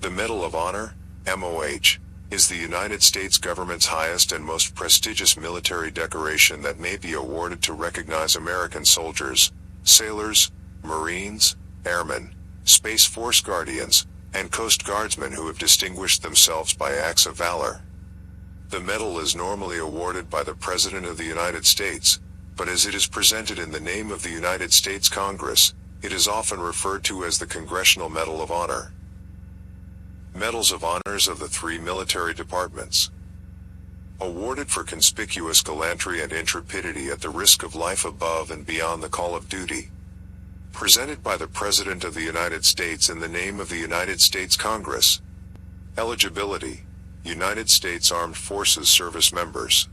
The Medal of Honor, MOH, is the United States government's highest and most prestigious military decoration that may be awarded to recognize American soldiers, sailors, Marines, airmen, Space Force guardians, and Coast Guardsmen who have distinguished themselves by acts of valor. The medal is normally awarded by the President of the United States, but as it is presented in the name of the United States Congress, it is often referred to as the Congressional Medal of Honor. Medals of Honors of the three military departments. Awarded for conspicuous gallantry and intrepidity at the risk of life above and beyond the call of duty. Presented by the President of the United States in the name of the United States Congress. Eligibility: United States Armed Forces service members.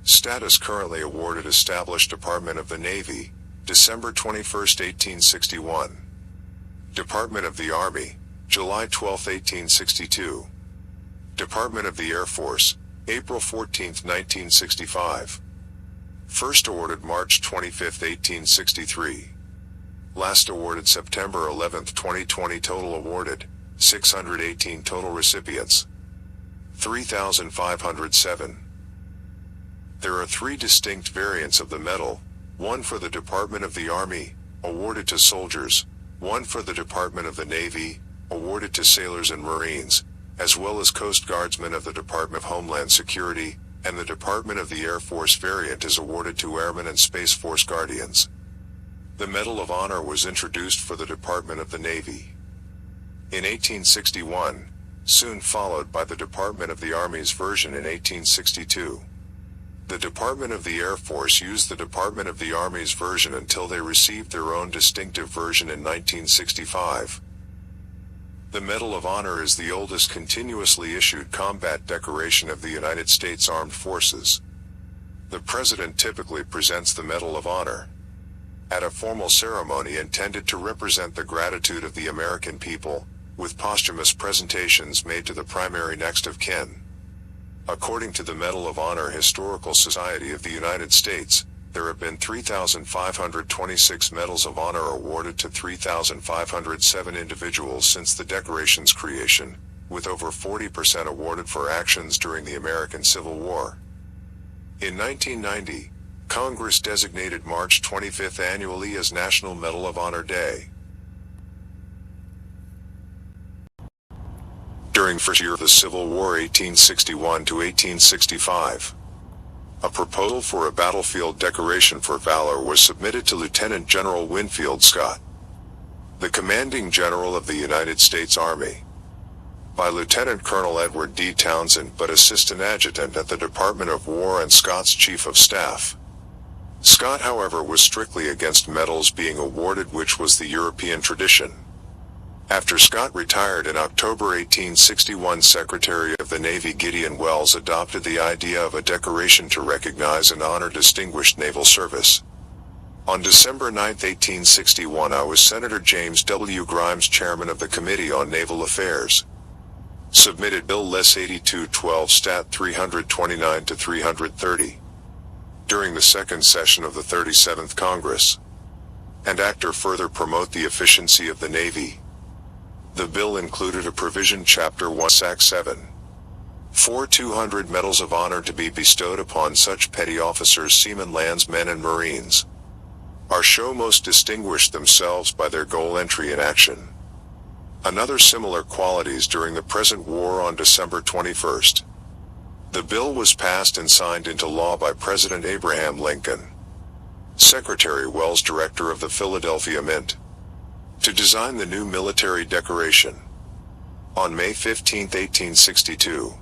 Status currently awarded Established Department of the Navy, December 21, 1861. Department of the Army, July 12, 1862. Department of the Air Force, April 14, 1965. First awarded March 25, 1863. Last awarded September 11, 2020. Total awarded, 618. Total recipients, 3,507. There are three distinct variants of the medal, one for the Department of the Army, awarded to soldiers, one for the Department of the Navy, awarded to sailors and Marines, as well as Coast Guardsmen of the Department of Homeland Security, and the Department of the Air Force variant is awarded to Airmen and Space Force Guardians. The Medal of Honor was introduced for the Department of the Navy in 1861, soon followed by the Department of the Army's version in 1862. The Department of the Air Force used the Department of the Army's version until they received their own distinctive version in 1965. The Medal of Honor is the oldest continuously issued combat decoration of the United States Armed Forces. The President typically presents the Medal of Honor at a formal ceremony intended to represent the gratitude of the American people, with posthumous presentations made to the primary next of kin. According to the Medal of Honor Historical Society of the United States, there have been 3,526 Medals of Honor awarded to 3,507 individuals since the decoration's creation, with over 40% awarded for actions during the American Civil War. In 1990, Congress designated March 25th annually as National Medal of Honor Day. During the first year of the Civil War 1861 to 1865, a proposal for a battlefield decoration for valor was submitted to Lieutenant General Winfield Scott, the commanding general of the United States Army, by Lieutenant Colonel Edward D. Townsend, but assistant adjutant at the Department of War and Scott's chief of staff. Scott, however, was strictly against medals being awarded, which was the European tradition. After Scott retired in October 1861, Secretary of the Navy Gideon Welles adopted the idea of a decoration to recognize and honor distinguished naval service. On December 9, 1861, I was Senator James W. Grimes, chairman of the Committee on Naval Affairs. Submitted Bill Les 8212 Stat 329 to 330. During the second session of the 37th Congress, and act or further promote the efficiency of the Navy. The bill included a provision, Chapter 1, Sac 7, for 200 Medals of Honor to be bestowed upon such petty officers, seamen, landsmen, and Marines are show most distinguished themselves by their goal entry in action. Another similar qualities during the present war. On December 21st, the bill was passed and signed into law by President Abraham Lincoln. Secretary Welles, director of the Philadelphia Mint, to design the new military decoration. On May 15, 1862,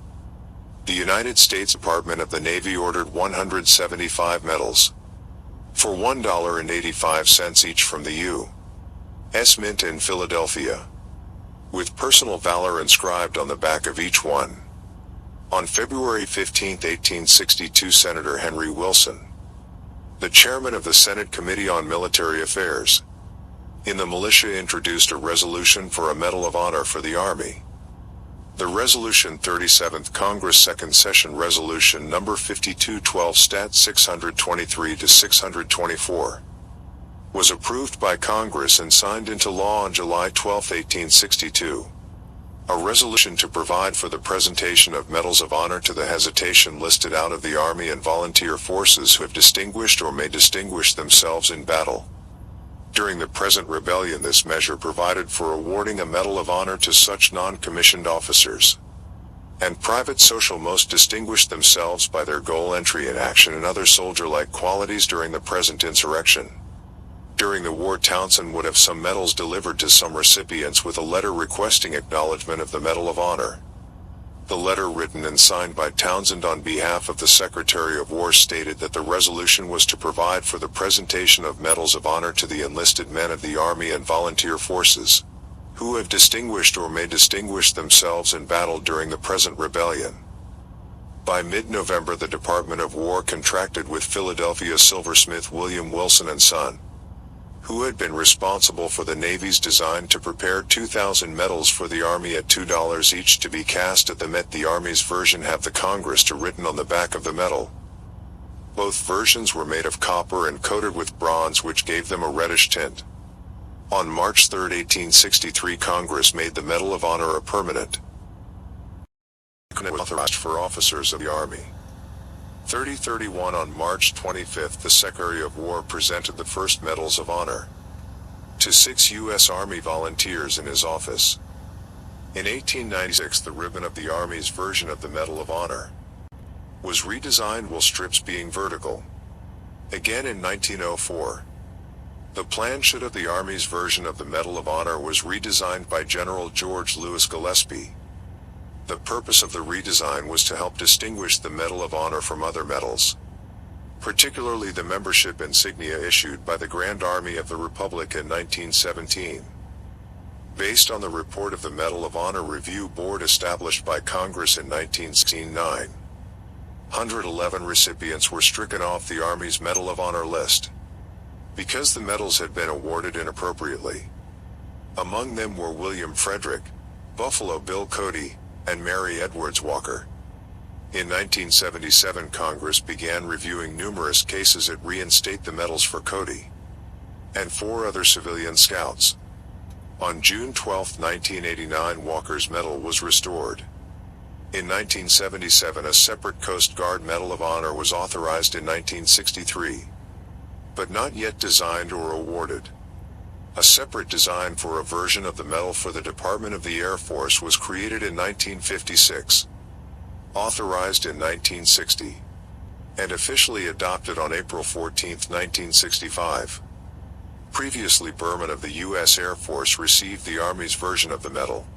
the United States Department of the Navy ordered 175 medals for $1.85 each from the U.S. Mint in Philadelphia, with personal valor inscribed on the back of each one. On February 15, 1862, Senator Henry Wilson, the chairman of the Senate Committee on Military Affairs, in the militia, introduced a resolution for a Medal of Honor for the Army. The Resolution 37th Congress Second Session Resolution Number 5212 Stat 623 to 624 was approved by Congress and signed into law on July 12, 1862. A resolution to provide for the presentation of medals of honor to the hesitation listed out of the Army and volunteer forces who have distinguished or may distinguish themselves in battle. During the present rebellion, this measure provided for awarding a Medal of Honor to such non-commissioned officers and private social most distinguished themselves by their goal entry in action and other soldier-like qualities during the present insurrection. During the war, Townsend would have some medals delivered to some recipients with a letter requesting acknowledgement of the Medal of Honor. The letter, written and signed by Townsend on behalf of the Secretary of War, stated that the resolution was to provide for the presentation of medals of honor to the enlisted men of the Army and volunteer forces who have distinguished or may distinguish themselves in battle during the present rebellion. By mid-November, the Department of War contracted with Philadelphia silversmith William Wilson & Son, who had been responsible for the Navy's design, to prepare 2,000 medals for the Army at $2 each to be cast at the Met. The Army's version have the Congress to written on the back of the medal. Both versions were made of copper and coated with bronze, which gave them a reddish tint. On March 3, 1863, Congress made the Medal of Honor a permanent authorized for officers of the Army. 3031 On March 25, the Secretary of War presented the first Medals of Honor to 6 U.S. Army volunteers in his office. In 1896, the ribbon of the Army's version of the Medal of Honor was redesigned, with strips being vertical. Again in 1904, the planchet of the Army's version of the Medal of Honor was redesigned by General George Louis Gillespie. The purpose of the redesign was to help distinguish the Medal of Honor from other medals, particularly the membership insignia issued by the Grand Army of the Republic in 1917. Based on the report of the Medal of Honor Review Board established by Congress in 1969, 111 recipients were stricken off the Army's Medal of Honor list because the medals had been awarded inappropriately. Among them were William Frederick, Buffalo Bill Cody, and Mary Edwards Walker. In 1977, Congress began reviewing numerous cases that reinstate the medals for Cody and 4 other civilian scouts. On June 12, 1989, Walker's medal was restored. In 1977, a separate Coast Guard Medal of Honor was authorized in 1963, but not yet designed or awarded. A separate design for a version of the medal for the Department of the Air Force was created in 1956, authorized in 1960, and officially adopted on April 14, 1965. Previously, Berman of the U.S. Air Force received the Army's version of the medal.